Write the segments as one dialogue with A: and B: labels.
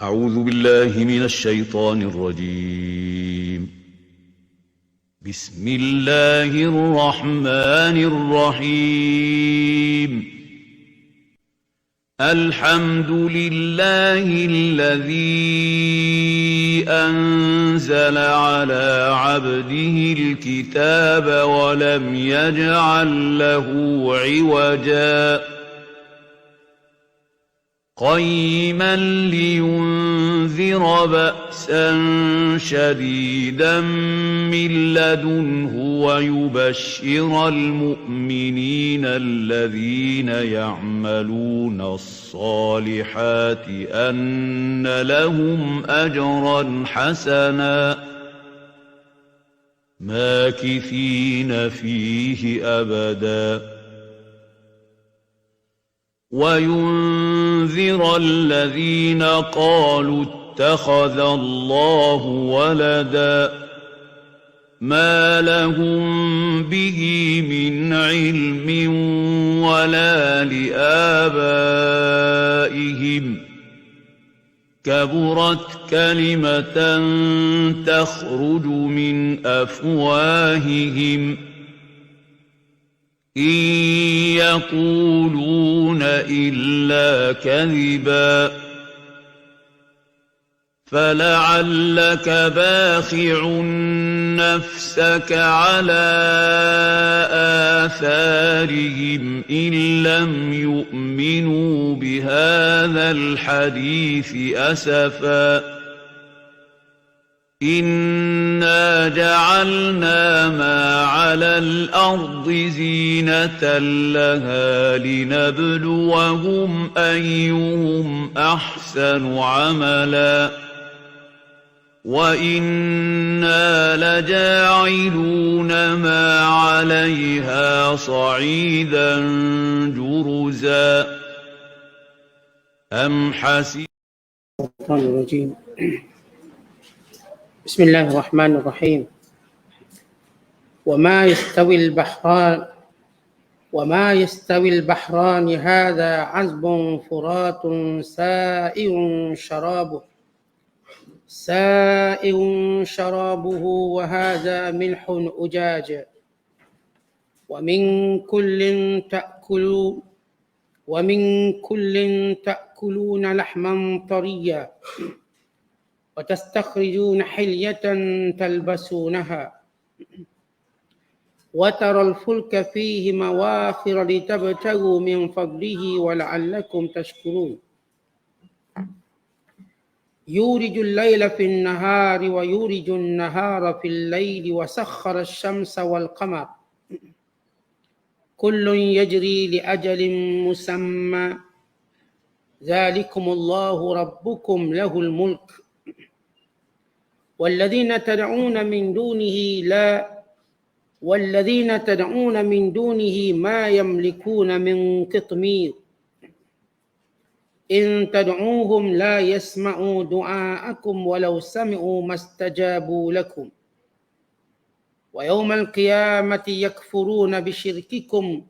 A: أعوذ بالله من الشيطان الرجيم. بسم الله الرحمن الرحيم. الحمد لله الذي أنزل على عبده الكتاب ولم يجعل له عوجا قيما لينذر بأسا شديدا من لدنه ويبشر المؤمنين الذين يعملون الصالحات أن لهم أجرا حسنا ماكثين فيه أبدا وينذر الذين قالوا اتخذ الله ولدا ما لهم به من علم ولا لآبائهم كبرت كلمة تخرج من أفواههم إن يقولون إلا كذبا فلعلك باخع نفسك على آثارهم إن لم يؤمنوا بهذا الحديث أسفا إنا جعلنا ما على الأرض زينة لها لنبلوهم أيهم أحسن عملا وإنا لجاعلون ما عليها صعيدا جرزا أم حسب
B: الرجيم. بسم الله الرحمن الرحيم. وما يستوي البحران هذا عذب فرات سائغ شرابه وهذا ملح أجاج ومن كل تأكلون لحما طريا وتستخرجون حلية تلبسونها وترى الفلك فيه مواخر لتبتغوا من فضله ولعلكم تشكرون يولج الليل في النهار ويولج النهار في الليل وسخر الشمس والقمر كل يجري لأجل مسمى ذلكم الله ربكم له الملك والذين تدعون من دونه ما يملكون من قطمير إن تدعوهم لا يسمعوا دعاءكم ولو سمعوا ما استجابوا لكم ويوم القيامة يكفرون بشرككم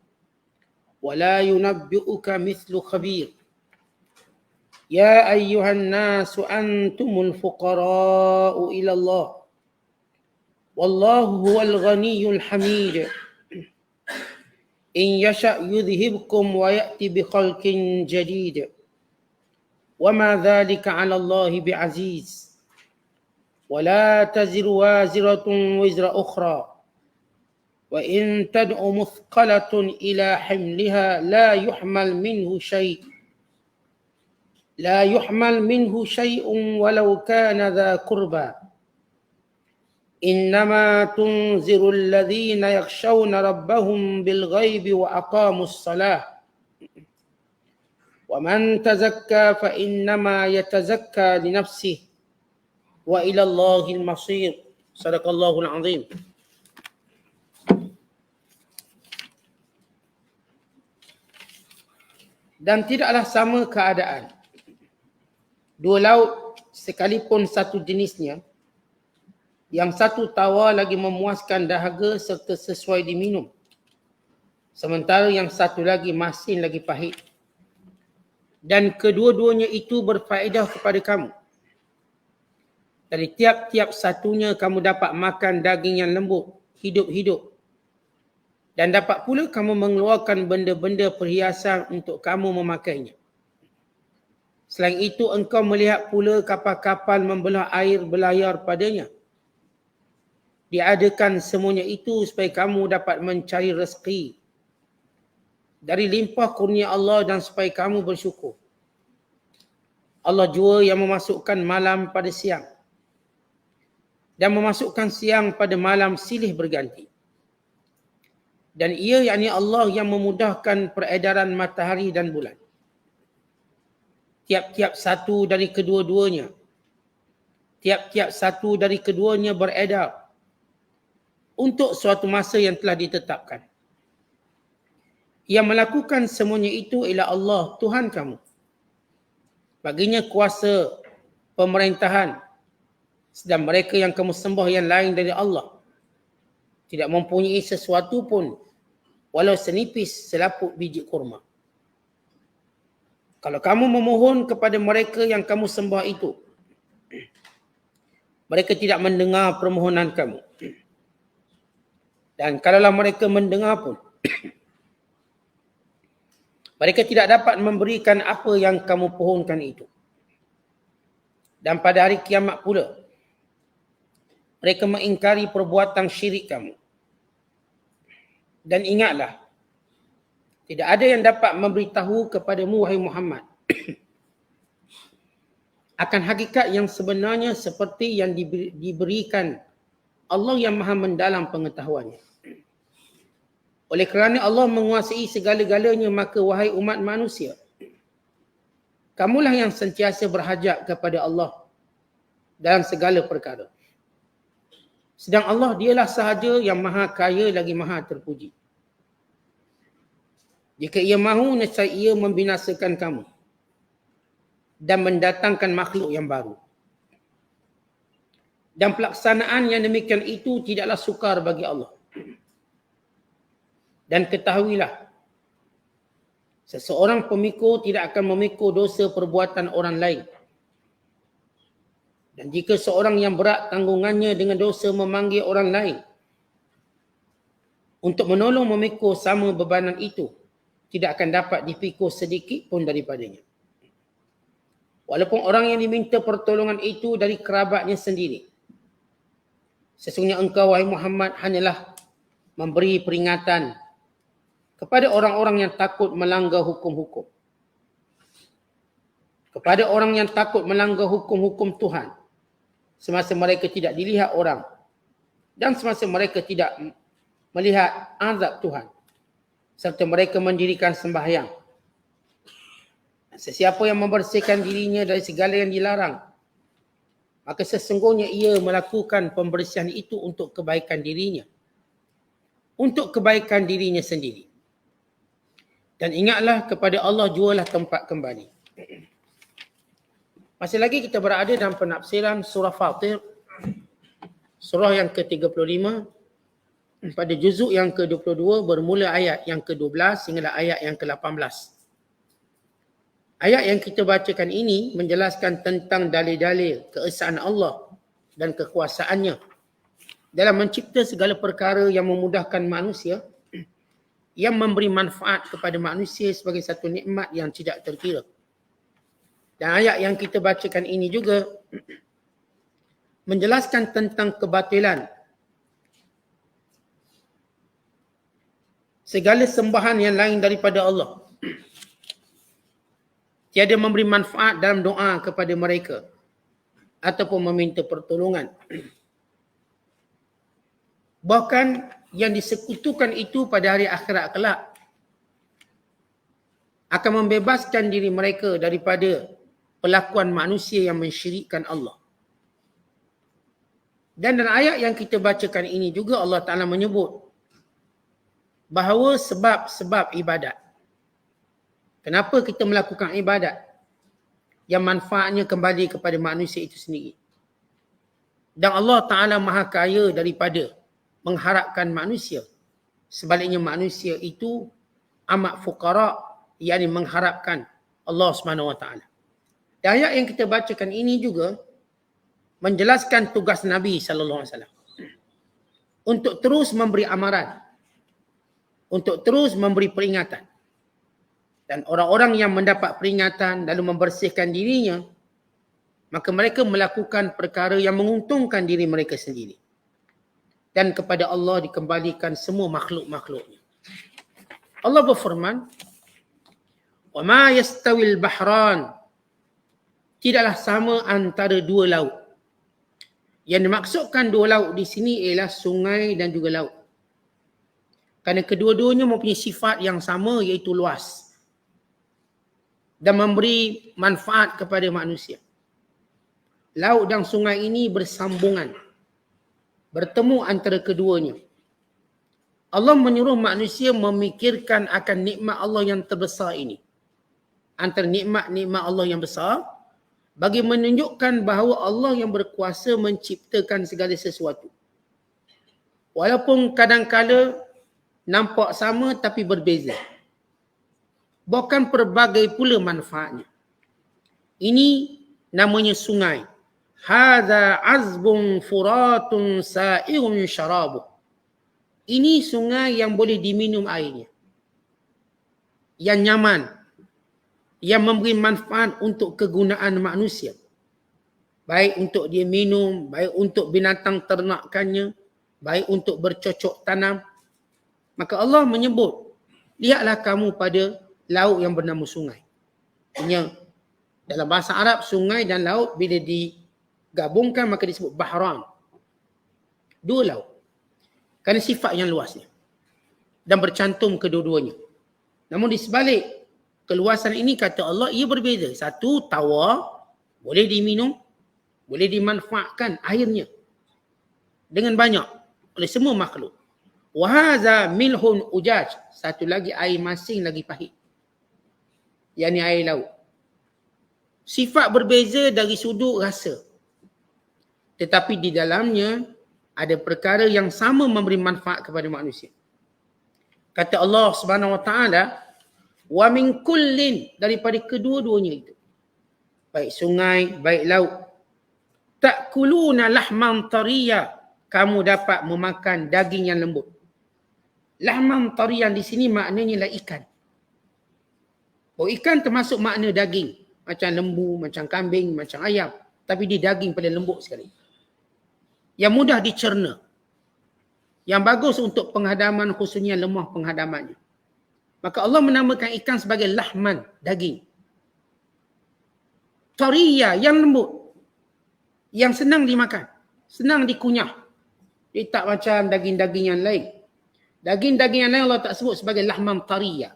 B: ولا ينبئك مثل خبير يا أيها الناس أنتم الفقراء إلى الله والله هو الغني الحميد إن يشأ يذهبكم ويأتي بخلق جديد وما ذلك على الله بعزيز ولا تزر وازرة وزر أخرى وإن تدع مثقلة إلى حملها لا يحمل منه شيء ولو كان ذا قربى إنما تنذر الذين يخشون ربهم بالغيب وأقاموا الصلاة ومن تزكى فإنما يتزكى لنفسه وإلى الله المصير صدق الله العظيم. Dan tidaklah sama keadaan dua laut sekalipun satu jenisnya, yang satu tawar lagi memuaskan dahaga serta sesuai diminum, sementara yang satu lagi masin lagi pahit. dan kedua-duanya itu berfaedah kepada kamu. Dari tiap-tiap satunya kamu dapat makan daging yang lembut, hidup-hidup. Dan dapat pula kamu mengeluarkan benda-benda perhiasan untuk kamu memakainya. Selain itu engkau melihat pula kapal-kapal membelah air berlayar padanya. Diadakan semuanya itu supaya kamu dapat mencari rezeki dari limpah kurnia Allah dan supaya kamu bersyukur. Allah jua yang memasukkan malam pada siang dan memasukkan siang pada malam silih berganti. Dan ia yakni Allah yang memudahkan peredaran matahari dan bulan. Tiap-tiap satu dari kedua-duanya beredar untuk suatu masa yang telah ditetapkan. Yang melakukan semuanya itu ialah Allah, Tuhan kamu. Baginya kuasa pemerintahan, sedang mereka yang kamu sembah yang lain dari Allah tidak mempunyai sesuatu pun walau senipis selaput biji kurma. Kalau kamu memohon kepada mereka yang kamu sembah itu, mereka tidak mendengar permohonan kamu. Dan kalaulah mereka mendengar pun, mereka tidak dapat memberikan apa yang kamu pohonkan itu. Dan pada hari kiamat pula, mereka mengingkari perbuatan syirik kamu. Dan ingatlah, tidak ada yang dapat memberitahu kepadamu, wahai Muhammad, akan hakikat yang sebenarnya seperti yang diberikan Allah yang maha mendalam pengetahuannya. Oleh kerana Allah menguasai segala-galanya, maka wahai umat manusia, kamulah yang sentiasa berhajat kepada Allah dalam segala perkara. Sedang Allah dialah sahaja yang maha kaya lagi maha terpuji. Jika ia mahu, nescaya ia membinasakan kamu dan mendatangkan makhluk yang baru. Dan pelaksanaan yang demikian itu tidaklah sukar bagi Allah. Dan ketahuilah, seseorang pemikul tidak akan memikul dosa perbuatan orang lain. Dan jika seorang yang berat tanggungannya dengan dosa memanggil orang lain untuk menolong memikul sama bebanan itu, tidak akan dapat dipikul sedikit pun daripadanya. Walaupun orang yang diminta pertolongan itu dari kerabatnya sendiri. Sesungguhnya engkau, wahai Muhammad, hanyalah memberi peringatan kepada orang-orang yang takut melanggar hukum-hukum. Kepada orang yang takut melanggar hukum-hukum Tuhan semasa mereka tidak dilihat orang dan semasa mereka tidak melihat azab Tuhan, serta mereka mendirikan sembahyang. Sesiapa yang membersihkan dirinya dari segala yang dilarang, maka sesungguhnya ia melakukan pembersihan itu untuk kebaikan dirinya, untuk kebaikan dirinya sendiri. Dan ingatlah, kepada Allah jualah tempat kembali. Masih lagi kita berada dalam penafsiran surah Fatir, surah yang ke-35, pada juzuk yang ke-22 bermula ayat yang ke-12 hingga ayat yang ke-18. Ayat yang kita bacakan ini menjelaskan tentang dalil-dalil keesaan Allah dan kekuasaannya dalam mencipta segala perkara yang memudahkan manusia, yang memberi manfaat kepada manusia sebagai satu nikmat yang tidak terkira. Dan ayat yang kita bacakan ini juga menjelaskan tentang kebatilan segala sembahan yang lain daripada Allah. Tiada memberi manfaat dalam doa kepada mereka ataupun meminta pertolongan. Bahkan yang disekutukan itu pada hari akhirat kelak akan membebaskan diri mereka daripada pelakuan manusia yang mensyirikkan Allah. Dan dalam ayat yang kita bacakan ini juga Allah Ta'ala menyebut bahawa sebab-sebab ibadat. Kenapa kita melakukan ibadat yang manfaatnya kembali kepada manusia itu sendiri. Dan Allah Ta'ala maha kaya daripada mengharapkan manusia. Sebaliknya manusia itu amat fuqara, yakni mengharapkan Allah Subhanahu Wa Taala. Dan ayat yang kita bacakan ini juga menjelaskan tugas Nabi sallallahu alaihi wasallam untuk terus memberi amaran, untuk terus memberi peringatan. Dan orang-orang yang mendapat peringatan lalu membersihkan dirinya, maka mereka melakukan perkara yang menguntungkan diri mereka sendiri. Dan kepada Allah dikembalikan semua makhluk-makhluknya. Allah berfirman, "Wa ma yastawil bahran." Tidaklah sama antara dua laut. Yang dimaksudkan dua laut di sini ialah sungai dan juga laut. Kerana kedua-duanya mempunyai sifat yang sama, iaitu luas dan memberi manfaat kepada manusia. Laut dan sungai ini bersambungan, bertemu antara keduanya. Allah menyuruh manusia memikirkan akan nikmat Allah yang terbesar ini. Antara nikmat-nikmat Allah yang besar, bagi menunjukkan bahawa Allah yang berkuasa menciptakan segala sesuatu. Walaupun kadang-kala nampak sama tapi berbeza. Bahkan pelbagai pula manfaatnya. Ini namanya sungai. Hadza azbun furatun sa'irun syarabuh. Ini sungai yang boleh diminum airnya. Yang nyaman. Yang memberi manfaat untuk kegunaan manusia. Baik untuk dia minum, baik untuk binatang ternakannya, baik untuk bercocok tanam. Maka Allah menyebut, lihatlah kamu pada laut yang bernama sungai. Dalam bahasa Arab, sungai dan laut bila digabungkan maka disebut bahran. Dua laut. Kerana sifat yang luasnya. Dan bercantum kedua-duanya. Namun di sebalik keluasan ini kata Allah, ia berbeza. Satu, tawar, boleh diminum, boleh dimanfaatkan airnya. Dengan banyak, oleh semua makhluk. Wahaza milhun ujaj. Satu lagi air masin lagi pahit. Yang ni air laut. Sifat berbeza dari sudut rasa. Tetapi di dalamnya ada perkara yang sama memberi manfaat kepada manusia. Kata Allah Subhanahu Wa Taala, wa min kullin, daripada kedua-duanya itu. Baik sungai, baik laut. Ta'kuluna lahman tariya, kamu dapat memakan daging yang lembut. Lahman tariyan di sini maknanya ialah ikan. Oh, ikan termasuk makna daging. Macam lembu, macam kambing, macam ayam. Tapi dia daging paling lembut sekali. Yang mudah dicerna. Yang bagus untuk penghadaman, khususnya lemah penghadamannya. Maka Allah menamakan ikan sebagai lahman, daging. Tariya, yang lembut. Yang senang dimakan. Senang dikunyah. Dia tak macam daging-daging yang lain. Daging-daging yang lain Allah tak sebut sebagai lahman tariya.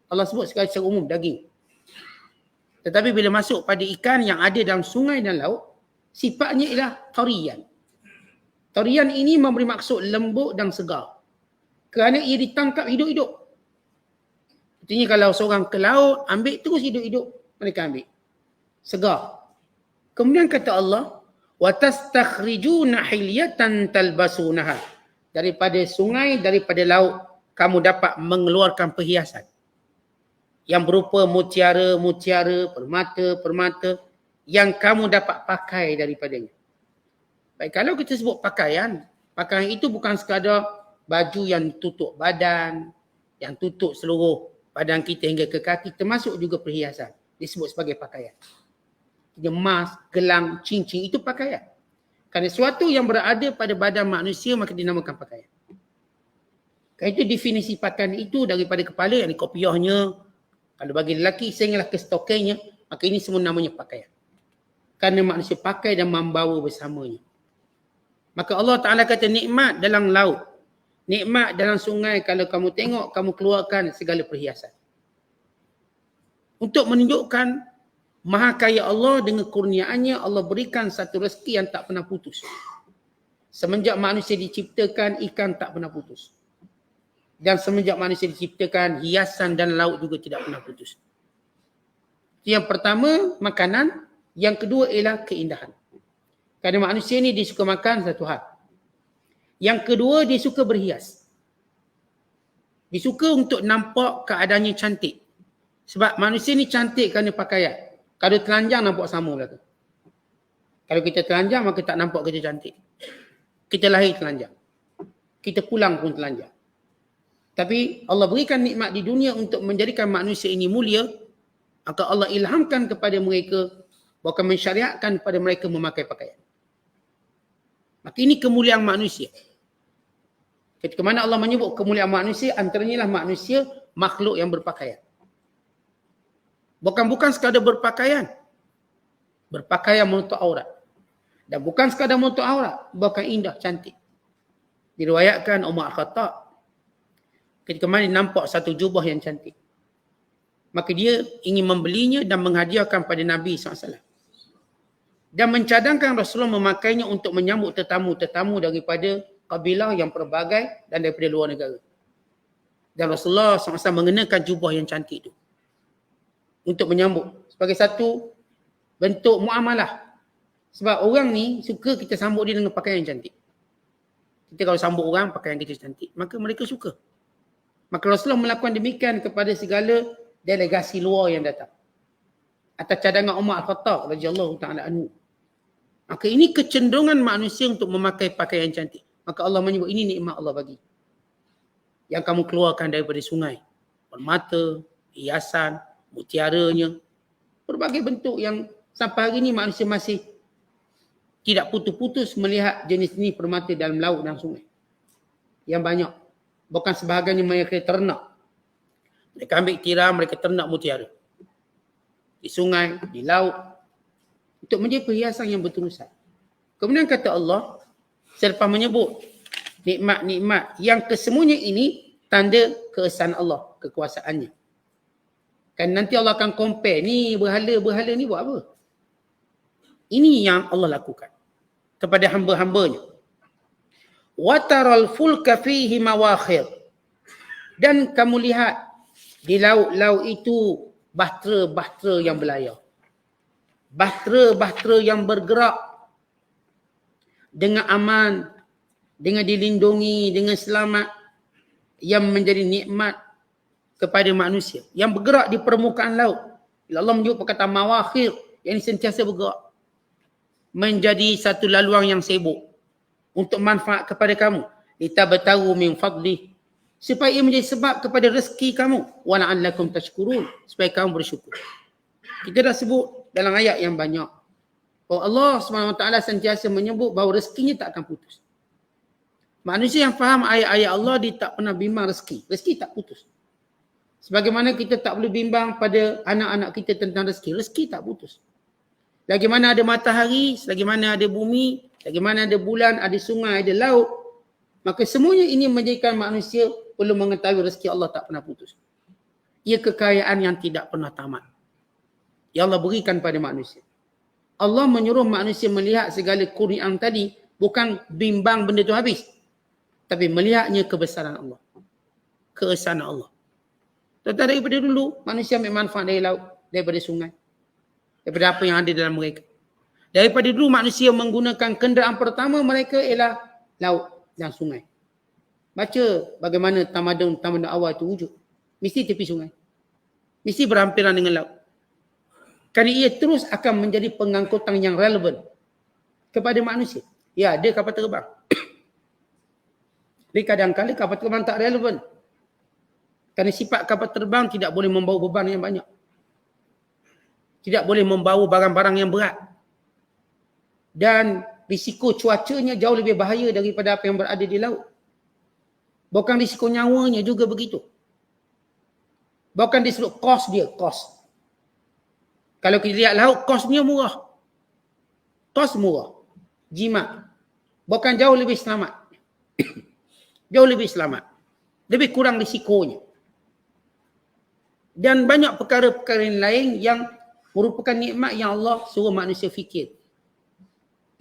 B: Allah sebut secara umum daging. Tetapi bila masuk pada ikan yang ada dalam sungai dan laut, sifatnya ialah tariyan. Tariyan ini memberi maksud lembut dan segar. Kerana ia ditangkap hidup-hidup. Artinya kalau seorang ke laut, ambil terus hidup-hidup, mereka ambil. Segar. Kemudian kata Allah, وَتَسْتَخْرِجُونَ حِلْيَةً تَلْبَسُونَهَا. Daripada sungai, daripada laut, kamu dapat mengeluarkan perhiasan. Yang berupa mutiara-mutiara, permata-permata, yang kamu dapat pakai daripadanya. Baik, kalau kita sebut pakaian, pakaian itu bukan sekadar baju yang tutup badan, yang tutup seluruh badan kita hingga ke kaki, termasuk juga perhiasan. Disebut sebagai pakaian. Emas, gelang, cincin, itu pakaian. Kerana sesuatu yang berada pada badan manusia, maka dinamakan pakaian. Kerana itu definisi pakaian itu daripada kepala, yang kopiahnya. Kalau bagi lelaki, sehinggalah ke stokenya, maka ini semua namanya pakaian. Kerana manusia pakai dan membawa bersamanya. Maka Allah Ta'ala kata nikmat dalam laut. Nikmat dalam sungai, kalau kamu tengok, kamu keluarkan segala perhiasan. Untuk menunjukkan maha kaya Allah dengan kurniaannya, Allah berikan satu rezeki yang tak pernah putus. Semenjak manusia diciptakan, ikan tak pernah putus. Dan semenjak manusia diciptakan, hiasan dan laut juga tidak pernah putus. Yang pertama, makanan. Yang kedua ialah keindahan. Kerana manusia ni dia suka makan satu hal. Yang kedua, dia suka berhias. Dia suka untuk nampak keadaannya cantik. Sebab manusia ni cantik kerana pakaian. Kalau telanjang nampak sama belaka. Kalau kita telanjang maka tak nampak kita cantik. Kita lahir telanjang. Kita pulang pun telanjang. Tapi Allah berikan nikmat di dunia untuk menjadikan manusia ini mulia. Maka Allah ilhamkan kepada mereka, bahkan mensyariatkan kepada mereka memakai pakaian. Maka ini kemuliaan manusia. Ketika mana Allah menyebut kemuliaan manusia, antaranya lah manusia makhluk yang berpakaian. Bukan sekadar berpakaian. Berpakaian menutup aurat. Dan bukan sekadar menutup aurat, bahkan indah, cantik. Diriwayatkan Umar Khattab, ketika mana nampak satu jubah yang cantik, maka dia ingin membelinya dan menghadiahkan pada Nabi SAW. Dan mencadangkan Rasulullah memakainya untuk menyambut tetamu-tetamu daripada kabilah yang pelbagai dan daripada luar negara. Dan Rasulullah SAW mengenakan jubah yang cantik itu untuk menyambut sebagai satu bentuk muamalah. Sebab orang ni suka kita sambut dia dengan pakaian yang cantik. Kita kalau sambut orang pakaian kita cantik, maka mereka suka. Maka Rasulullah melakukan demikian kepada segala delegasi luar yang datang. Atas cadangan Umar Al-Khattab radhiyallahu ta'ala anhu. Maka ini kecenderungan manusia untuk memakai pakaian cantik. Maka Allah menyebut ini nikmat Allah bagi. Yang kamu keluarkan daripada sungai. Permata, hiasan, mutiaranya. Berbagai bentuk yang sampai hari ini manusia masih tidak putus-putus melihat jenis ini permata dalam laut dan sungai. Yang banyak. Bukan sebahagiannya mereka ternak. Mereka ambil tiram, mereka ternak mutiara. Di sungai, di laut. Untuk menjadi perhiasan yang berterusan. Kemudian kata Allah, selepas menyebut nikmat-nikmat yang kesemuanya ini tanda keesaan Allah, kekuasaannya. Kan nanti Allah akan compare, ni berhala-berhala ni buat apa? Ini yang Allah lakukan kepada hamba-hambanya. Wataral fulka fihi mawakhir. Dan kamu lihat di laut-laut itu bahtera-bahtera yang berlayar. Bahtera-bahtera yang bergerak dengan aman, dengan dilindungi, dengan selamat, yang menjadi nikmat kepada manusia. Yang bergerak di permukaan laut. Bila Allah menyebut perkataan mawakhir, yang sentiasa bergerak. Menjadi satu laluang yang sibuk. Untuk manfaat kepada kamu. Litabtagu min fadlih. Supaya ia menjadi sebab kepada rezeki kamu. Wa la'allakum tashkurun. Supaya kamu bersyukur. Kita dah sebut dalam ayat yang banyak. Bahawa Allah SWT sentiasa menyebut bahawa rezekinya tak akan putus. Manusia yang faham ayat-ayat Allah, dia tak pernah bimbang rezeki. Rezeki tak putus. Sebagaimana kita tak boleh bimbang pada anak-anak kita tentang rezeki. Rezeki tak putus. Lagi mana ada matahari, selagi mana ada bumi, lagi mana ada bulan, ada sungai, ada laut, maka semuanya ini menjadikan manusia perlu mengetahui rezeki Allah tak pernah putus. Ia kekayaan yang tidak pernah tamat. Yang Allah berikan pada manusia. Allah menyuruh manusia melihat segala kurniaan tadi bukan bimbang benda itu habis. Tapi melihatnya kebesaran Allah. Keesaan Allah. Tentang daripada dulu, manusia ambil manfaat dari laut, daripada sungai. Daripada apa yang ada dalam mereka. Daripada dulu manusia menggunakan kenderaan pertama mereka ialah laut dan sungai. Baca bagaimana tamadun awal itu wujud. Mesti tepi sungai. Mesti berhampiran dengan laut. Kerana ia terus akan menjadi pengangkutan yang relevan kepada manusia. Ya, ada kapal terbang. Tapi kadang-kadang kapal terbang tak relevan. Kerana sifat kapal terbang tidak boleh membawa beban yang banyak. Tidak boleh membawa barang-barang yang berat. Dan risiko cuacanya jauh lebih bahaya daripada apa yang berada di laut. Bahkan risiko nyawanya juga begitu. Bahkan disebut kos dia, kos. Kalau kita lihat laut, kosnya murah. Kos murah. Jimat. Bahkan jauh lebih selamat. Jauh lebih selamat. Lebih kurang risikonya. Dan banyak perkara-perkara lain yang merupakan nikmat yang Allah suruh manusia fikir.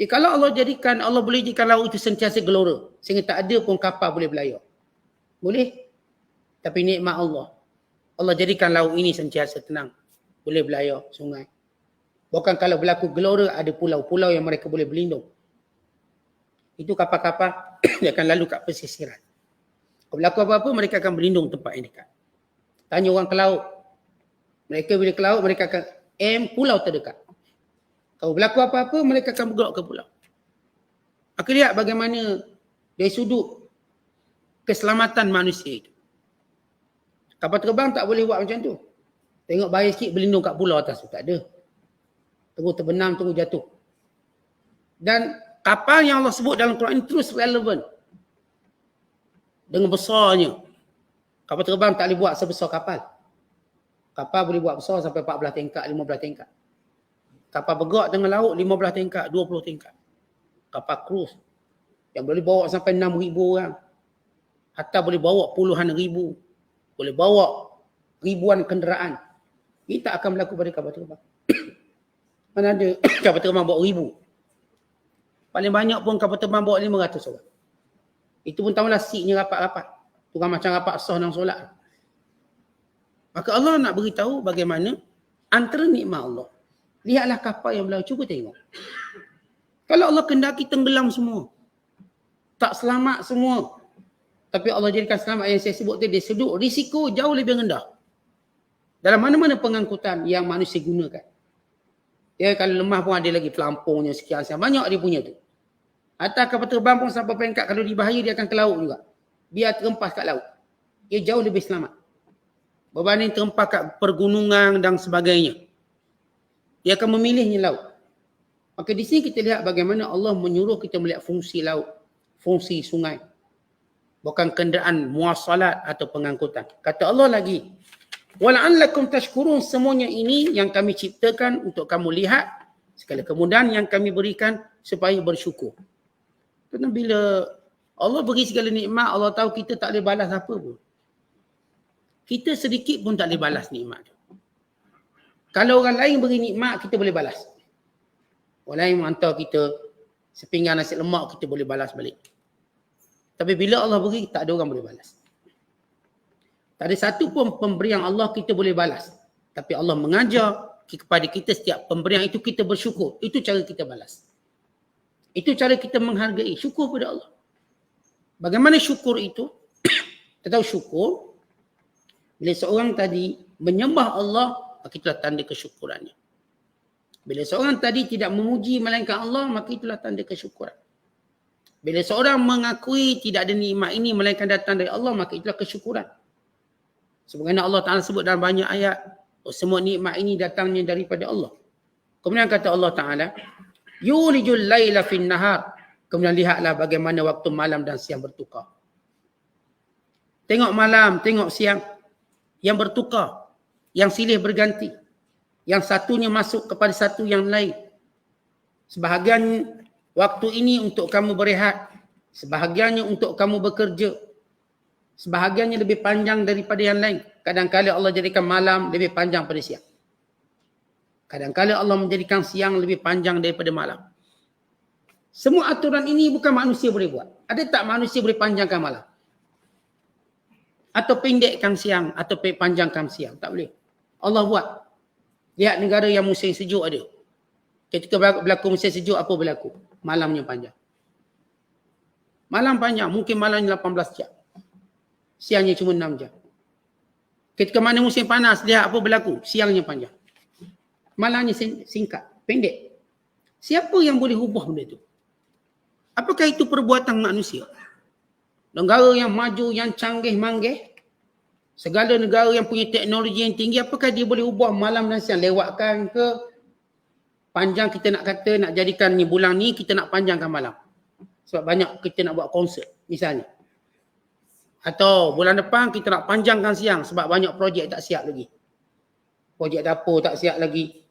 B: Kalau Allah boleh jadikan laut itu sentiasa gelora. Sehingga tak ada pun kapal boleh berlayar. Boleh. Tapi nikmat Allah. Allah jadikan laut ini sentiasa tenang. Boleh berlayar sungai. Bahkan kalau berlaku gelora, ada pulau-pulau yang mereka boleh berlindung. Itu kapal-kapal dia akan lalu kat pesisiran. Kalau berlaku apa-apa, mereka akan berlindung tempat yang dekat. Tanya orang ke laut. Mereka bila ke laut, mereka akan aim pulau terdekat. Kalau berlaku apa-apa, mereka akan bergerak ke pulau. Aku lihat bagaimana dari sudut keselamatan manusia itu. Kapal terbang tak boleh buat macam tu. Tengok bahaya sikit berlindung kat pulau atas tu. Tak ada. Tunggu terbenam, tunggu jatuh. Dan kapal yang Allah sebut dalam Quran ini terus relevan. Dengan besarnya. Kapal terbang tak boleh buat sebesar kapal. Kapal boleh buat besar sampai 14 tingkat, 15 tingkat. Kapal bergerak tengah laut 15 tingkat, 20 tingkat. Kapal cruise yang boleh bawa sampai 6,000 orang. Hatta boleh bawa puluhan ribu. Boleh bawa ribuan kenderaan. Ini tak akan berlaku pada kapal terbang. Mana ada kapal terbang bawa 1,000. Paling banyak pun kapal terbang bawa 500 orang. Itu pun tahulah seatnya rapat-rapat. Bukan macam rapat sah dan solat. Maka Allah nak beritahu bagaimana antara nikmat Allah. Lihatlah kapal yang berlalu. Cuba tengok. Kalau Allah kendaki tenggelam semua. Tak selamat semua. Tapi Allah jadikan selamat yang saya sebut tadi. Dia sedut risiko jauh lebih rendah. Dalam mana-mana pengangkutan yang manusia gunakan. Ya, kalau lemah pun ada lagi pelampungnya sekian. Banyak dia punya tu. Atas kapal terbang pun sampai peringkat kalau dibahaya dia akan ke laut juga. Biar terempas kat laut. Dia jauh lebih selamat. Berbanding terempas kat pergunungan dan sebagainya. Dia akan memilihnya laut. Maka di sini kita lihat bagaimana Allah menyuruh kita melihat fungsi laut, fungsi sungai. Bukan kenderaan muasalat atau pengangkutan. Kata Allah lagi, wala'allakum tashkurun, semuanya ini yang kami ciptakan untuk kamu lihat segala kemudahan yang kami berikan supaya bersyukur. Kerana bila Allah beri segala nikmat, Allah tahu kita tak boleh balas apa pun. Kita sedikit pun tak boleh balas nikmat tu. Kalau orang lain beri nikmat, kita boleh balas. Orang lain hantar kita sepinggan nasi lemak, kita boleh balas balik. Tapi bila Allah beri, tak ada orang boleh balas. Tak ada satu pun pemberian Allah kita boleh balas. Tapi Allah mengajar kepada kita setiap pemberian itu kita bersyukur. Itu cara kita balas. Itu cara kita menghargai. Syukur pada Allah. Bagaimana syukur itu? Kita tahu syukur. Bila seorang tadi menyembah Allah, maka itulah tanda kesyukurannya. Bila seorang tadi tidak memuji melainkan Allah, maka itulah tanda kesyukuran. Bila seorang mengakui tidak ada nikmat ini melainkan datang dari Allah, maka itulah kesyukuran. Sebagaimana Allah Ta'ala sebut dalam banyak ayat, semua nikmat ini datangnya daripada Allah. Kemudian kata Allah Ta'ala, yulijul laila fin nahar. Kemudian lihatlah bagaimana waktu malam dan siang bertukar. Tengok malam, tengok siang. Yang bertukar. Yang silih berganti. Yang satunya masuk kepada satu yang lain. Sebahagian waktu ini untuk kamu berehat. Sebahagiannya untuk kamu bekerja. Sebahagiannya lebih panjang daripada yang lain. Kadang-kadang Allah jadikan malam lebih panjang pada siang. Kadang-kadang Allah menjadikan siang lebih panjang daripada malam. Semua aturan ini bukan manusia boleh buat. Ada tak manusia boleh panjangkan malam? Atau pendekkan siang, atau panjangkan siang? Tak boleh. Allah buat. Lihat negara yang musim sejuk ada. Ketika berlaku musim sejuk, apa berlaku? Malamnya panjang. Malam panjang, mungkin malamnya 18 jam. Siangnya cuma 6 jam. Ketika mana musim panas, lihat apa berlaku? Siangnya panjang. Malamnya singkat, pendek. Siapa yang boleh ubah benda itu? Apakah itu perbuatan manusia? Negara yang maju, yang canggih, manggih, segala negara yang punya teknologi yang tinggi, apakah dia boleh ubah malam dan siang? Lewatkan ke panjang, kita nak kata, nak jadikan ni bulan ni, kita nak panjangkan malam. Sebab banyak kita nak buat konsert, misalnya. Atau bulan depan kita nak panjangkan siang sebab banyak projek tak siap lagi. Projek dapur tak siap lagi.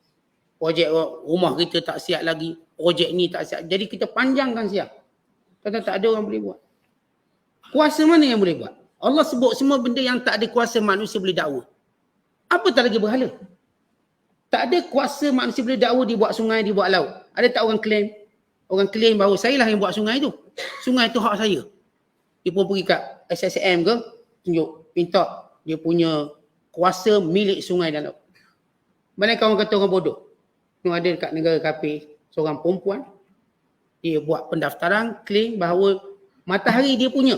B: Projek rumah kita tak siap lagi. Projek ni tak siap. Jadi kita panjangkan siang. Kata tak ada orang boleh buat. Kuasa mana yang boleh buat? Allah sebut semua benda yang tak ada kuasa manusia boleh dakwa. Apa tak lagi berhala? Tak ada kuasa manusia boleh dakwa dia buat sungai, dia buat laut. Ada tak orang claim? Orang claim bahawa saya lah yang buat sungai tu. Sungai tu hak saya. Dia pun pergi kat SSM ke, tunjuk, minta dia punya kuasa milik sungai dan laut. Mereka orang kata orang bodoh. Yang ada dekat negara kafir, seorang perempuan, dia buat pendaftaran, claim bahawa matahari dia punya.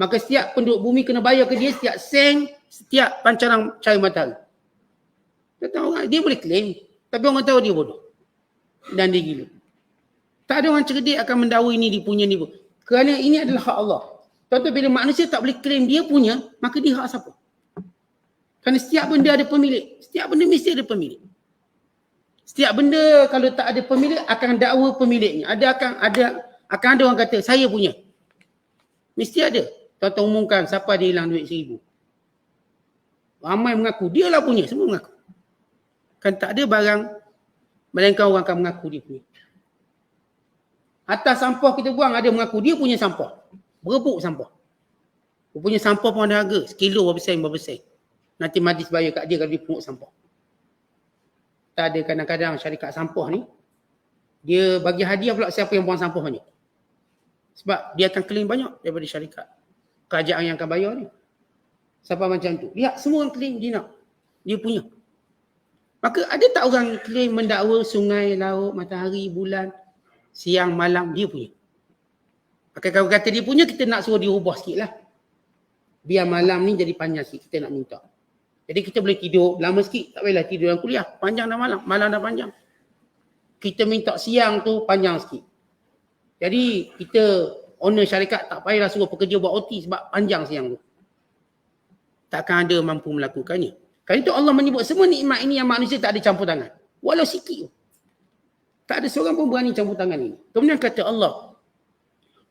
B: Maka setiap penduduk bumi kena bayar ke dia setiap sen, setiap pancaran cahaya matahari. Tentang orang, dia boleh claim. Tapi orang tahu dia bodoh. Dan dia gila. Tak ada orang cerdik akan mendakwa ini dia punya ni pun. Kerana ini adalah hak Allah. Tuan-tuan, bila manusia tak boleh claim dia punya, maka dia hak siapa? Kerana setiap benda ada pemilik. Setiap benda mesti ada pemilik. Setiap benda kalau tak ada pemilik akan dakwa pemiliknya. Akan ada orang kata saya punya. Mesti ada. Tuan-tuan umumkan siapa dia hilang duit 1,000. Ramai mengaku dia lah punya, semua mengaku. Kan tak ada barang melainkan orang akan mengaku dia punya. Atas sampah kita buang ada mengaku dia punya sampah. Berebut sampah. Dia punya sampah pun ada harga. Sekilo berapa sen. Nanti majlis bayar kat dia kalau dia pungut sampah. Tak ada kadang-kadang syarikat sampah ni, dia bagi hadiah pula siapa yang buang sampah banyak. Sebab dia akan claim banyak daripada syarikat. Kerajaan yang akan bayar ni. Siapa macam tu. Lihat semua orang claim dia nak. Dia punya. Maka ada tak orang claim mendakwa sungai, laut, matahari, bulan, siang, malam, dia punya. Maka kalau kata dia punya, kita nak suruh dia ubah sikit lah. Biar malam ni jadi panjang sikit, kita nak minta. Jadi kita boleh tidur lama sikit. Tak payahlah tidur dalam kuliah. Panjang dah malam. Malam dah panjang. Kita minta siang tu panjang sikit. Jadi kita owner syarikat tak payahlah suruh pekerja buat OT sebab panjang siang tu. Takkan ada mampu melakukannya. Kerana itu Allah menyebut semua nikmat ini yang manusia tak ada campur tangan. Walau sikit. Tak ada seorang pun berani campur tangan ini. Kemudian kata Allah.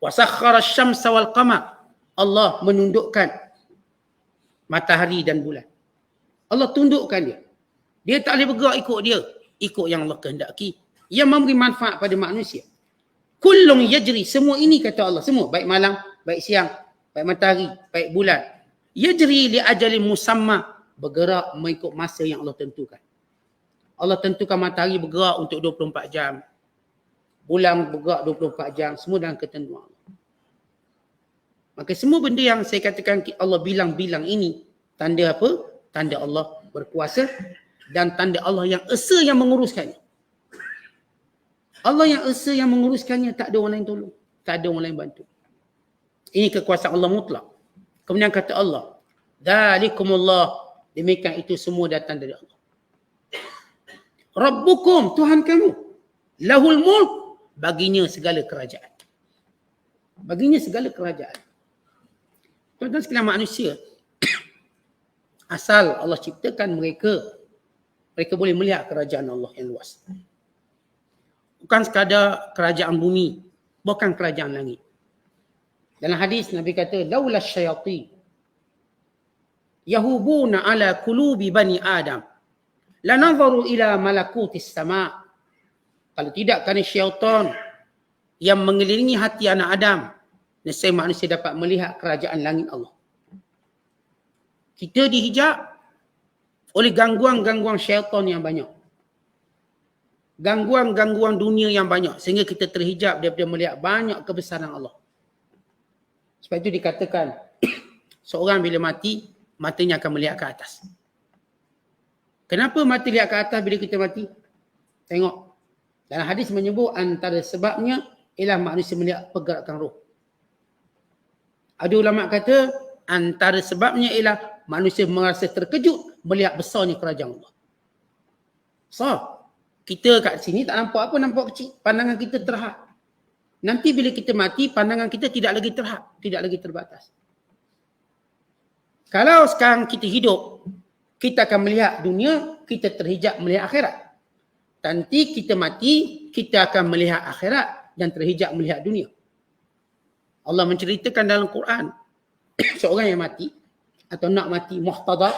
B: وَسَخَّرَ الشَّمْسَ وَالْقَمَرَ. Allah menundukkan matahari dan bulan. Allah tundukkan dia. Dia tak boleh bergerak ikut dia. Ikut yang Allah kehendaki. Yang memberi manfaat pada manusia. Kullun yajri. Semua ini kata Allah. Semua. Baik malam, baik siang, baik matahari, baik bulan. Yajri li ajalin musamma. Bergerak mengikut masa yang Allah tentukan. Allah tentukan matahari bergerak untuk 24 jam. Bulan bergerak 24 jam. Semua dalam ketentuan Allah. Maka semua benda yang saya katakan Allah bilang-bilang ini. Tanda apa? Tanda Allah berkuasa dan tanda Allah yang esa yang menguruskannya. Allah yang esa yang menguruskannya, tak ada orang lain tolong. Tak ada orang lain bantu. Ini kekuasaan Allah mutlak. Kemudian kata Allah, Dzalikumullah, demikian itu semua datang dari Allah. Rabbukum, Tuhan kamu. Lahul mulk, baginya segala kerajaan. Baginya segala kerajaan. Tuan-tuan sekalian manusia, asal Allah ciptakan mereka boleh melihat kerajaan Allah yang luas. Bukan sekadar kerajaan bumi, bukan kerajaan langit. Dalam hadis Nabi kata, laulas syayatin yahubuna ala qulubi bani Adam lanadharu ila malakutis sama. Kalau tidak kerana syaitan yang mengelilingi hati anak Adam, nescaya manusia dapat melihat kerajaan langit Allah. Kita dihijab oleh gangguan-gangguan syaitan yang banyak. Gangguan-gangguan dunia yang banyak. Sehingga kita terhijab daripada melihat banyak kebesaran Allah. Sebab itu dikatakan, seorang bila mati, matanya akan melihat ke atas. Kenapa mata lihat ke atas bila kita mati? Tengok. Dalam hadis menyebut antara sebabnya ialah manusia melihat pergerakan roh. Ada ulama kata, antara sebabnya ialah manusia merasa terkejut melihat besarnya kerajaan Allah. Besar. Kita kat sini tak nampak apa, nampak kecil. Pandangan kita terhad. Nanti bila kita mati, pandangan kita tidak lagi terhad, tidak lagi terbatas. Kalau sekarang kita hidup, kita akan melihat dunia, kita terhijab melihat akhirat. Nanti kita mati, kita akan melihat akhirat dan terhijab melihat dunia. Allah menceritakan dalam Quran, seorang yang mati, atau nak mati muhtadar,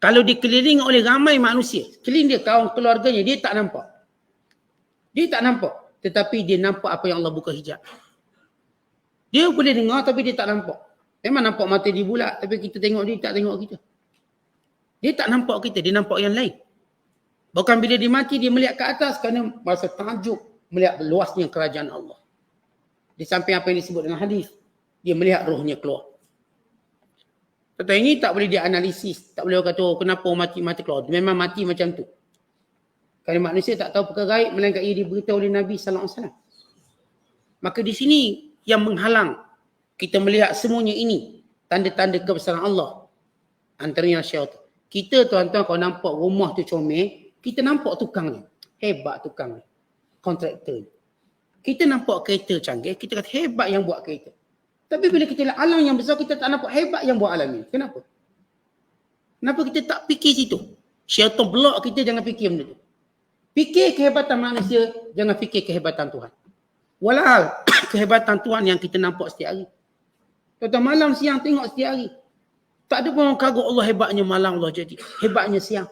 B: kalau dikelilingi oleh ramai manusia, keliling dia, kawan keluarganya, dia tak nampak. Dia tak nampak. Tetapi dia nampak apa yang Allah buka hijab. Dia boleh dengar tapi dia tak nampak. Memang nampak mata dia bulat, tapi kita tengok dia tak tengok kita. Dia tak nampak kita, dia nampak yang lain. Bahkan bila dia mati, dia melihat ke atas kerana merasa takjub melihat luasnya kerajaan Allah. Di samping apa yang disebut dalam hadis, dia melihat rohnya keluar. Tetapi ini tak boleh dianalisis. Tak boleh kata, oh, kenapa mati keluar. Memang mati macam tu. Kerana manusia tak tahu perkara gaib, melainkan ia diberitahu oleh Nabi SAW. Maka di sini yang menghalang kita melihat semuanya ini, tanda-tanda kebesaran Allah. Antaranya syaitan. Kita tuan-tuan kalau nampak rumah tu comel, kita nampak tukang ni. Hebat tukang ni. Kontraktor ni. Kita nampak kereta canggih, kita kata hebat yang buat kereta. Tapi bila kita lihat alam yang besar, kita tak nampak hebat yang buat alam ni. Kenapa? Kenapa kita tak fikir situ? Syaitan block kita jangan fikir benda tu. Fikir kehebatan manusia, jangan fikir kehebatan Tuhan. Walhal kehebatan Tuhan yang kita nampak setiap hari. Tuan-tuan malam siang tengok setiap hari. Tak ada pun orang kagum Allah hebatnya malam Allah jadi. Hebatnya siang.